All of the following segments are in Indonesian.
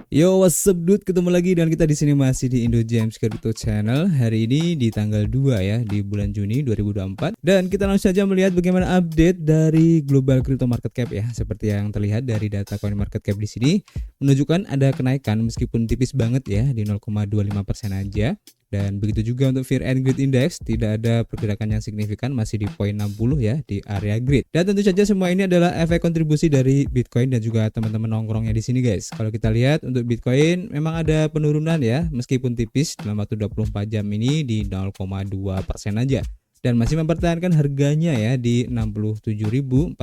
Yo, what's up dude? Ketemu lagi dan kita di sini masih di Indo James Crypto Channel. Hari ini di tanggal 2 ya, di bulan Juni 2024. Dan kita langsung saja melihat bagaimana update dari global crypto market cap ya. Seperti yang terlihat dari data coin market cap di sini menunjukkan ada kenaikan meskipun tipis banget ya, di 0,25% aja. Dan begitu juga untuk Fear and Greed Index, tidak ada pergerakan yang signifikan, masih di poin 60 ya, di area greed. Dan tentu saja semua ini adalah efek kontribusi dari Bitcoin dan juga teman-teman nongkrongnya di sini guys. Kalau kita lihat untuk Bitcoin memang ada penurunan ya, meskipun tipis dalam waktu 24 jam ini di 0,2% aja. Dan masih mempertahankan harganya ya di 67.457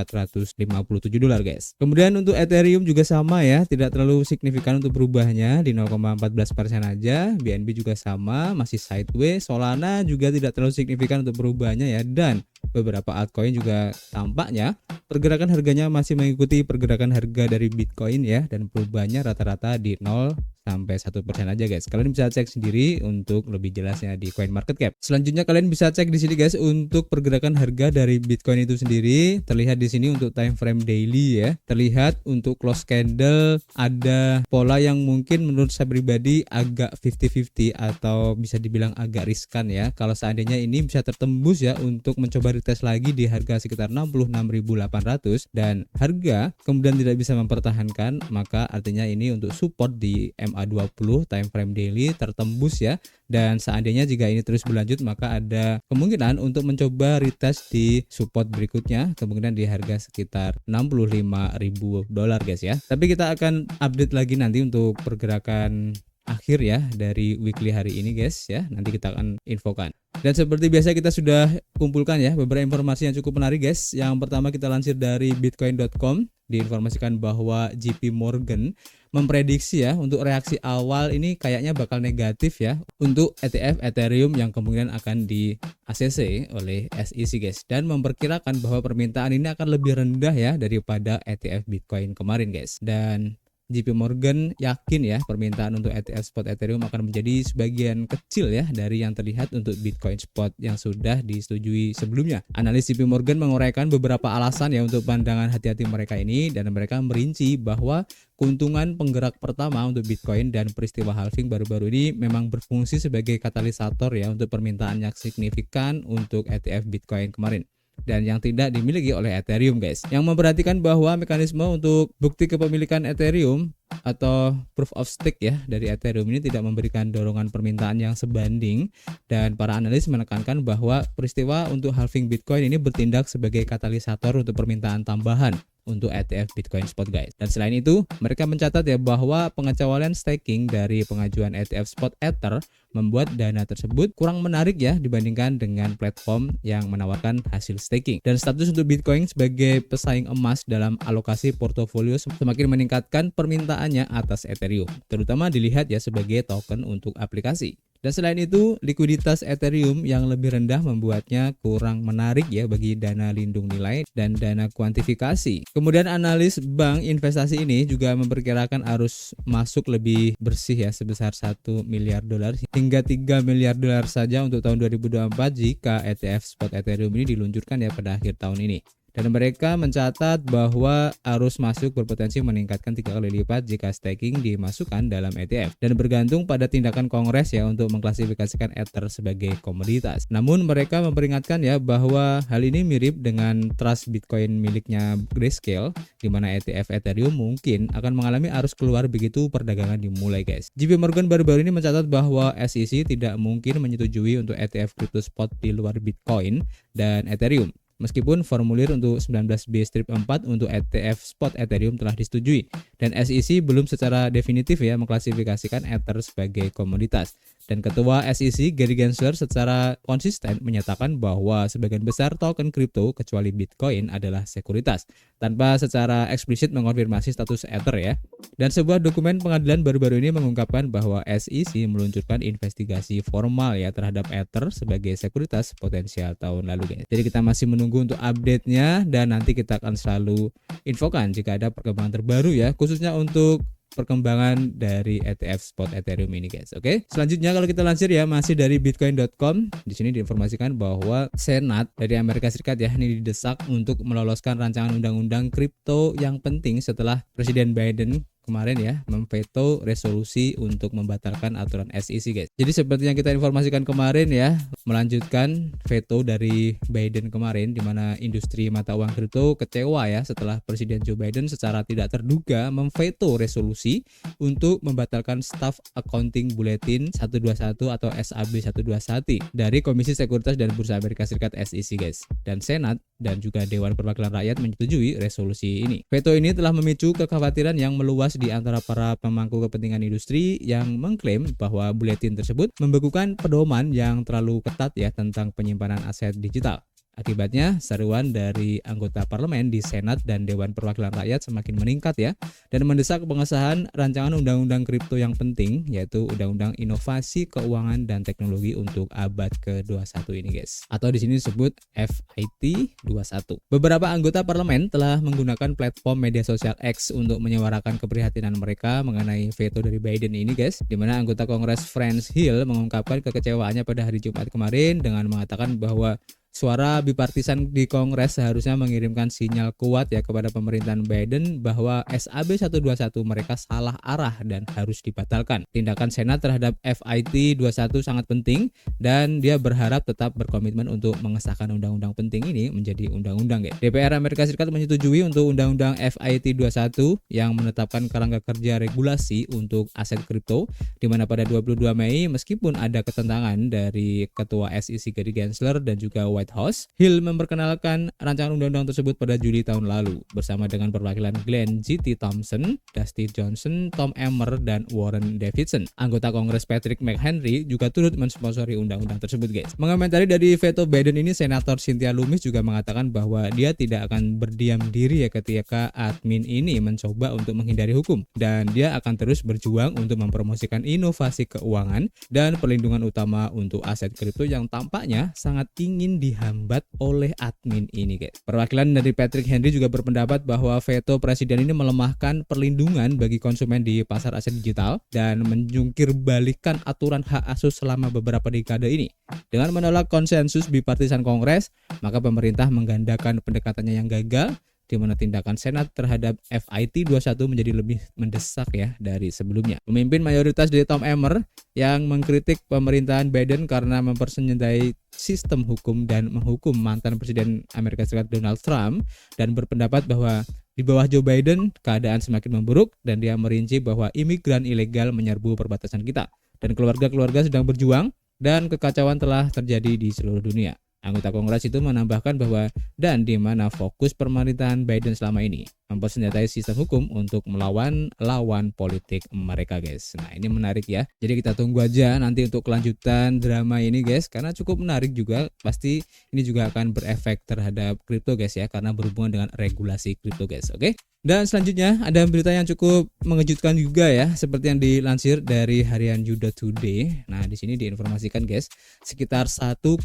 dolar guys. Kemudian untuk Ethereum juga sama ya, tidak terlalu signifikan untuk berubahnya di 0,14% aja. BNB juga sama, masih sideways. Solana juga tidak terlalu signifikan untuk berubahnya ya, dan beberapa altcoin juga tampaknya pergerakan harganya masih mengikuti pergerakan harga dari Bitcoin ya, dan perubahannya rata-rata di 0 sampai 1% aja guys. Kalian bisa cek sendiri untuk lebih jelasnya di coin market cap. Selanjutnya kalian bisa cek di sini guys untuk pergerakan harga dari Bitcoin itu sendiri. Terlihat di sini untuk time frame daily ya. Terlihat untuk close candle ada pola yang mungkin menurut saya pribadi agak 50-50 atau bisa dibilang agak riskan ya. Kalau seandainya ini bisa tertembus ya untuk mencoba retest lagi di harga sekitar 66.800 dan harga kemudian tidak bisa mempertahankan, maka artinya ini untuk support di MA20 time frame daily tertembus ya, dan seandainya jika ini terus berlanjut maka ada kemungkinan untuk mencoba retest di support berikutnya, kemungkinan di harga sekitar 65.000 dolar guys ya. Tapi kita akan update lagi nanti untuk pergerakan akhir ya dari weekly hari ini guys ya, nanti kita akan infokan. Dan seperti biasa kita sudah kumpulkan ya beberapa informasi yang cukup menarik guys. Yang pertama kita lansir dari bitcoin.com, diinformasikan bahwa JP Morgan memprediksi ya untuk reaksi awal ini kayaknya bakal negatif ya untuk ETF Ethereum yang kemungkinan akan di ACC oleh SEC guys, dan memperkirakan bahwa permintaan ini akan lebih rendah ya daripada ETF Bitcoin kemarin guys. Dan JP Morgan yakin ya permintaan untuk ETF spot Ethereum akan menjadi sebagian kecil ya dari yang terlihat untuk Bitcoin spot yang sudah disetujui sebelumnya. Analis JP Morgan menguraikan beberapa alasan ya untuk pandangan hati-hati mereka ini, dan mereka merinci bahwa keuntungan penggerak pertama untuk Bitcoin dan peristiwa halving baru-baru ini memang berfungsi sebagai katalisator ya untuk permintaan yang signifikan untuk ETF Bitcoin kemarin, dan yang tidak dimiliki oleh Ethereum guys. Yang memperhatikan bahwa mekanisme untuk bukti kepemilikan Ethereum atau proof of stake ya dari Ethereum ini tidak memberikan dorongan permintaan yang sebanding, dan para analis menekankan bahwa peristiwa untuk halving Bitcoin ini bertindak sebagai katalisator untuk permintaan tambahan untuk ETF Bitcoin spot guys. Dan selain itu mereka mencatat ya bahwa pengecualian staking dari pengajuan ETF spot Ether membuat dana tersebut kurang menarik ya dibandingkan dengan platform yang menawarkan hasil staking. Dan status untuk Bitcoin sebagai pesaing emas dalam alokasi portofolio semakin meningkatkan permintaannya atas Ethereum, terutama dilihat ya sebagai token untuk aplikasi. Dan selain itu, likuiditas Ethereum yang lebih rendah membuatnya kurang menarik ya bagi dana lindung nilai dan dana kuantifikasi. Kemudian analis bank investasi ini juga memperkirakan arus masuk lebih bersih ya sebesar 1 miliar dolar hingga 3 miliar dolar saja untuk tahun 2024 jika ETF spot Ethereum ini diluncurkan ya pada akhir tahun ini. Dan mereka mencatat bahwa arus masuk berpotensi meningkatkan 3 kali lipat jika staking dimasukkan dalam ETF, dan bergantung pada tindakan Kongres ya untuk mengklasifikasikan Ether sebagai komoditas. Namun mereka memperingatkan ya bahwa hal ini mirip dengan trust Bitcoin miliknya Grayscale, di mana ETF Ethereum mungkin akan mengalami arus keluar begitu perdagangan dimulai guys. JP Morgan baru-baru ini mencatat bahwa SEC tidak mungkin menyetujui untuk ETF crypto spot di luar Bitcoin dan Ethereum, meskipun formulir untuk 19B-4 untuk ETF spot Ethereum telah disetujui, dan SEC belum secara definitif ya mengklasifikasikan Ether sebagai komoditas. Dan Ketua SEC Gary Gensler secara konsisten menyatakan bahwa sebagian besar token kripto kecuali Bitcoin adalah sekuritas, tanpa secara eksplisit mengonfirmasi status Ether ya. Dan sebuah dokumen pengadilan baru-baru ini mengungkapkan bahwa SEC meluncurkan investigasi formal ya terhadap Ether sebagai sekuritas potensial tahun lalu guys. Jadi kita masih menunggu untuk update-nya, dan nanti kita akan selalu infokan jika ada perkembangan terbaru ya, khususnya untuk perkembangan dari ETF spot Ethereum ini guys. Oke. Selanjutnya kalau kita lansir ya masih dari bitcoin.com, di sini diinformasikan bahwa Senat dari Amerika Serikat ya ini didesak untuk meloloskan rancangan undang-undang kripto yang penting setelah Presiden Biden kemarin ya memveto resolusi untuk membatalkan aturan SEC guys. Jadi seperti yang kita informasikan kemarin ya, melanjutkan veto dari Biden kemarin di mana industri mata uang kripto kecewa ya setelah Presiden Joe Biden secara tidak terduga memveto resolusi untuk membatalkan Staff Accounting Bulletin 121 atau SAB 121 dari Komisi Sekuritas dan Bursa Amerika Serikat SEC guys. Dan Senat dan juga Dewan Perwakilan Rakyat menyetujui resolusi ini. Veto ini telah memicu kekhawatiran yang meluas di antara para pemangku kepentingan industri yang mengklaim bahwa buletin tersebut membekukan pedoman yang terlalu ketat ya tentang penyimpanan aset digital. Akibatnya, seruan dari anggota parlemen di Senat dan Dewan Perwakilan Rakyat semakin meningkat ya, dan mendesak pengesahan rancangan undang-undang kripto yang penting, yaitu Undang-Undang Inovasi Keuangan dan Teknologi untuk abad ke-21 ini guys. Atau di sini disebut FIT 21. Beberapa anggota parlemen telah menggunakan platform media sosial X untuk menyuarakan keprihatinan mereka mengenai veto dari Biden ini guys, di mana anggota Kongres France Hill mengungkapkan kekecewaannya pada hari Jumat kemarin dengan mengatakan bahwa suara bipartisan di Kongres seharusnya mengirimkan sinyal kuat ya kepada pemerintahan Biden bahwa SAB 121 mereka salah arah dan harus dibatalkan. Tindakan Senat terhadap FIT 21 sangat penting dan dia berharap tetap berkomitmen untuk mengesahkan undang-undang penting ini menjadi undang-undang ya. DPR Amerika Serikat menyetujui untuk undang-undang FIT 21 yang menetapkan kerangka kerja regulasi untuk aset kripto, di mana pada 22 Mei meskipun ada ketentangan dari Ketua SEC Gary Gensler dan juga White House, Hill memperkenalkan rancangan undang-undang tersebut pada Juli tahun lalu bersama dengan perwakilan Glenn G.T. Thompson, Dusty Johnson, Tom Emmer, dan Warren Davidson. Anggota Kongres Patrick McHenry juga turut mensponsori undang-undang tersebut guys. Mengomentari dari veto Biden ini, Senator Cynthia Lummis juga mengatakan bahwa dia tidak akan berdiam diri ya ketika admin ini mencoba untuk menghindari hukum, dan dia akan terus berjuang untuk mempromosikan inovasi keuangan dan perlindungan utama untuk aset kripto yang tampaknya sangat ingin dihambat oleh admin ini guys. Perwakilan dari Patrick Henry juga berpendapat bahwa veto presiden ini melemahkan perlindungan bagi konsumen di pasar aset digital dan menjungkir balikan aturan hak asuh selama beberapa dekade ini. Dengan menolak konsensus bipartisan Kongres, maka pemerintah menggandakan pendekatannya yang gagal, di mana tindakan Senat terhadap FIT 21 menjadi lebih mendesak ya dari sebelumnya. Pemimpin mayoritas dari Tom Emmer yang mengkritik pemerintahan Biden karena mempersenjatai sistem hukum dan menghukum mantan Presiden Amerika Serikat Donald Trump, dan berpendapat bahwa di bawah Joe Biden keadaan semakin memburuk, dan dia merinci bahwa imigran ilegal menyerbu perbatasan kita dan keluarga-keluarga sedang berjuang dan kekacauan telah terjadi di seluruh dunia. Anggota Kongres itu menambahkan bahwa dan di mana fokus pemerintahan Biden selama ini mempersenjatai sistem hukum untuk melawan lawan politik mereka guys. Nah ini menarik ya. Jadi kita tunggu aja nanti untuk kelanjutan drama ini guys, karena cukup menarik juga. Pasti ini juga akan berefek terhadap kripto guys ya, karena berhubungan dengan regulasi kripto guys. Oke. Dan selanjutnya ada berita yang cukup mengejutkan juga ya, seperti yang dilansir dari harian Yuda Today. Nah, di sini diinformasikan guys, sekitar 1,8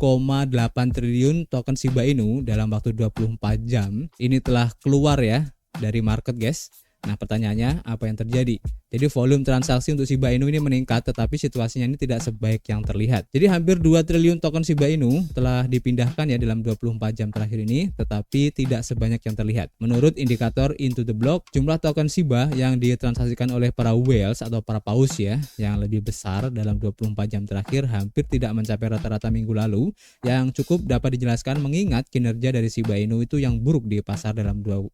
triliun token Shiba Inu dalam waktu 24 jam ini telah keluar ya dari market guys. Nah, pertanyaannya apa yang terjadi? Jadi volume transaksi untuk Shiba Inu ini meningkat, tetapi situasinya ini tidak sebaik yang terlihat. Jadi hampir 2 triliun token Shiba Inu telah dipindahkan ya dalam 24 jam terakhir ini, tetapi tidak sebanyak yang terlihat. Menurut indikator Into the Block, jumlah token Shiba yang ditransaksikan oleh para whales atau para paus ya, yang lebih besar dalam 24 jam terakhir hampir tidak mencapai rata-rata minggu lalu, yang cukup dapat dijelaskan mengingat kinerja dari Shiba Inu itu yang buruk di pasar dalam 24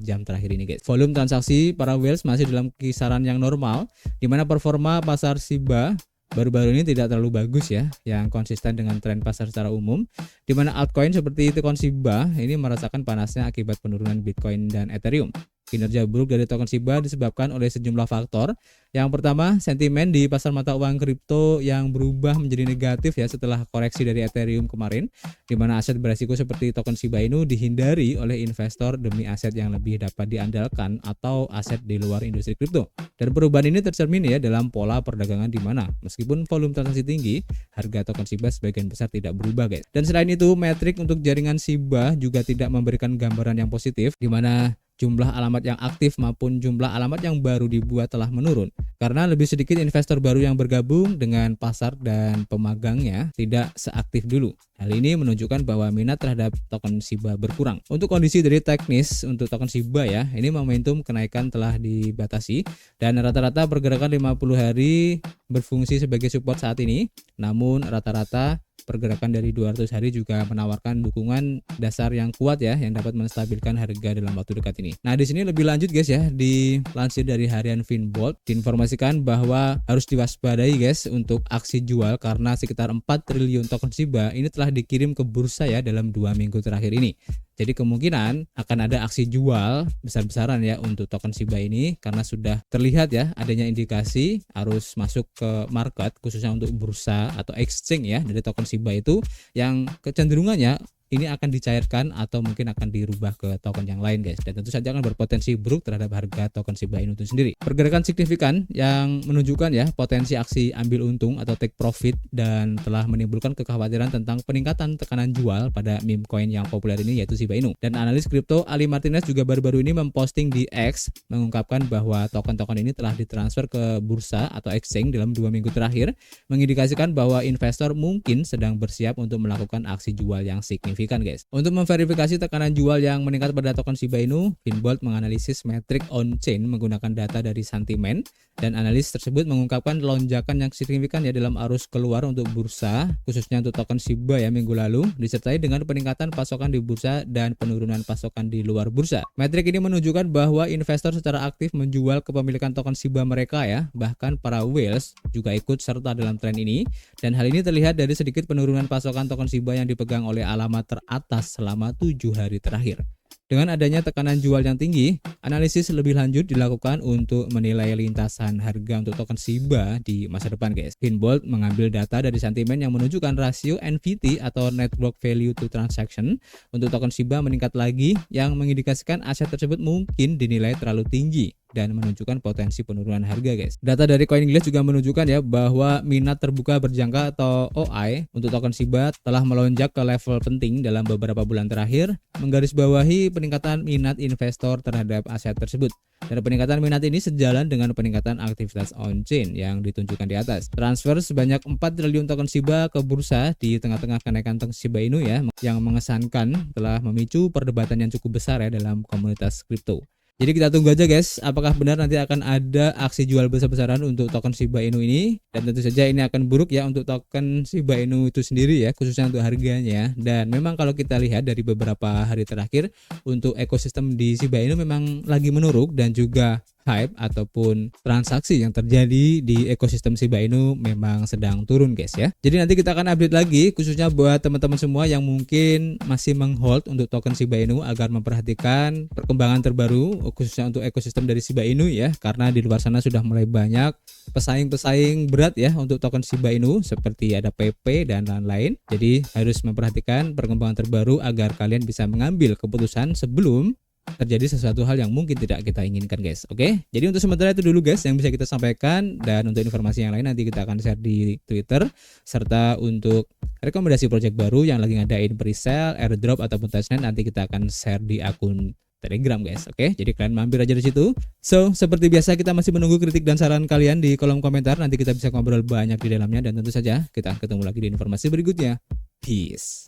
jam terakhir ini guys. Volume transaksi para whales masih dalam kisaran yang normal, di mana performa pasar Shiba baru-baru ini tidak terlalu bagus ya, yang konsisten dengan tren pasar secara umum, di mana altcoin seperti token Shiba ini merasakan panasnya akibat penurunan Bitcoin dan Ethereum. Kinerja buruk dari token Shiba disebabkan oleh sejumlah faktor. Yang pertama, sentimen di pasar mata uang kripto yang berubah menjadi negatif ya setelah koreksi dari Ethereum kemarin, di mana aset beresiko seperti token Shiba Inu dihindari oleh investor demi aset yang lebih dapat diandalkan atau aset di luar industri kripto. Dan perubahan ini tercermin ya dalam pola perdagangan, di mana meskipun volume transaksi tinggi, harga token Shiba sebagian besar tidak berubah guys. Dan selain itu, metrik untuk jaringan Shiba juga tidak memberikan gambaran yang positif, di mana jumlah alamat yang aktif maupun jumlah alamat yang baru dibuat telah menurun karena lebih sedikit investor baru yang bergabung dengan pasar dan pemagangnya tidak seaktif dulu. Hal ini menunjukkan bahwa minat terhadap token Shiba berkurang. Untuk kondisi dari teknis untuk token Shiba ya, ini momentum kenaikan telah dibatasi dan rata-rata pergerakan 50 hari berfungsi sebagai support saat ini. Namun rata-rata pergerakan dari 200 hari juga menawarkan dukungan dasar yang kuat ya, yang dapat menstabilkan harga dalam waktu dekat ini. Nah, di sini lebih lanjut guys ya, dilansir dari harian Finbolt diinformasikan bahwa harus diwaspadai guys untuk aksi jual karena sekitar 4 triliun token Shiba ini telah dikirim ke bursa ya dalam 2 minggu terakhir ini. Jadi kemungkinan akan ada aksi jual besar-besaran ya untuk token Shiba ini karena sudah terlihat ya adanya indikasi arus masuk ke market khususnya untuk bursa atau exchange ya dari token Shiba itu yang kecenderungannya ini akan dicairkan atau mungkin akan dirubah ke token yang lain guys, dan tentu saja akan berpotensi buruk terhadap harga token Shiba Inu itu sendiri. Pergerakan signifikan yang menunjukkan ya potensi aksi ambil untung atau take profit dan telah menimbulkan kekhawatiran tentang peningkatan tekanan jual pada meme coin yang populer ini yaitu Shiba Inu. Dan analis kripto Ali Martinez juga baru-baru ini memposting di X mengungkapkan bahwa token-token ini telah ditransfer ke bursa atau exchange dalam 2 minggu terakhir, mengindikasikan bahwa investor mungkin sedang bersiap untuk melakukan aksi jual yang signifikan guys. Untuk memverifikasi tekanan jual yang meningkat pada token Shiba Inu, Finbolt menganalisis metrik on-chain menggunakan data dari Santiment, dan analis tersebut mengungkapkan lonjakan yang signifikan ya dalam arus keluar untuk bursa, khususnya untuk token Shiba ya minggu lalu, disertai dengan peningkatan pasokan di bursa dan penurunan pasokan di luar bursa. Metrik ini menunjukkan bahwa investor secara aktif menjual kepemilikan token Shiba mereka ya, bahkan para whales juga ikut serta dalam tren ini, dan hal ini terlihat dari sedikit penurunan pasokan token Shiba yang dipegang oleh alamat teratas selama 7 hari terakhir. Dengan adanya tekanan jual yang tinggi, analisis lebih lanjut dilakukan untuk menilai lintasan harga untuk token Shiba di masa depan guys. Finbolt mengambil data dari Santiment yang menunjukkan rasio NVT atau Network Value to Transaction untuk token Shiba meningkat lagi, yang mengindikasikan aset tersebut mungkin dinilai terlalu tinggi dan menunjukkan potensi penurunan harga guys. Data dari CoinGlass juga menunjukkan ya bahwa minat terbuka berjangka atau OI untuk token Shiba telah melonjak ke level penting dalam beberapa bulan terakhir, menggarisbawahi peningkatan minat investor terhadap aset tersebut. Dan peningkatan minat ini sejalan dengan peningkatan aktivitas on-chain yang ditunjukkan di atas. Transfer sebanyak 4 triliun token Shiba ke bursa di tengah-tengah kenaikan token Shiba Inu ya, yang mengesankan telah memicu perdebatan yang cukup besar ya dalam komunitas kripto. Jadi kita tunggu aja guys, apakah benar nanti akan ada aksi jual besar-besaran untuk token Shiba Inu ini, dan tentu saja ini akan buruk ya untuk token Shiba Inu itu sendiri ya, khususnya untuk harganya. Dan memang kalau kita lihat dari beberapa hari terakhir untuk ekosistem di Shiba Inu memang lagi menurun, dan juga hype ataupun transaksi yang terjadi di ekosistem Shiba Inu memang sedang turun guys ya. Jadi nanti kita akan update lagi khususnya buat teman-teman semua yang mungkin masih menghold untuk token Shiba Inu agar memperhatikan perkembangan terbaru khususnya untuk ekosistem dari Shiba Inu ya, karena di luar sana sudah mulai banyak pesaing-pesaing berat ya untuk token Shiba Inu seperti ada PP dan lain-lain. Jadi harus memperhatikan perkembangan terbaru agar kalian bisa mengambil keputusan sebelum terjadi sesuatu hal yang mungkin tidak kita inginkan guys. Oke, jadi untuk sementara itu dulu guys yang bisa kita sampaikan, dan untuk informasi yang lain nanti kita akan share di Twitter, serta untuk rekomendasi project baru yang lagi ngadain pre-sale, airdrop ataupun testnet nanti kita akan share di akun Telegram guys. Oke, jadi kalian mampir aja di situ. So, seperti biasa kita masih menunggu kritik dan saran kalian di kolom komentar, nanti kita bisa ngobrol banyak di dalamnya, dan tentu saja kita ketemu lagi di informasi berikutnya. Peace.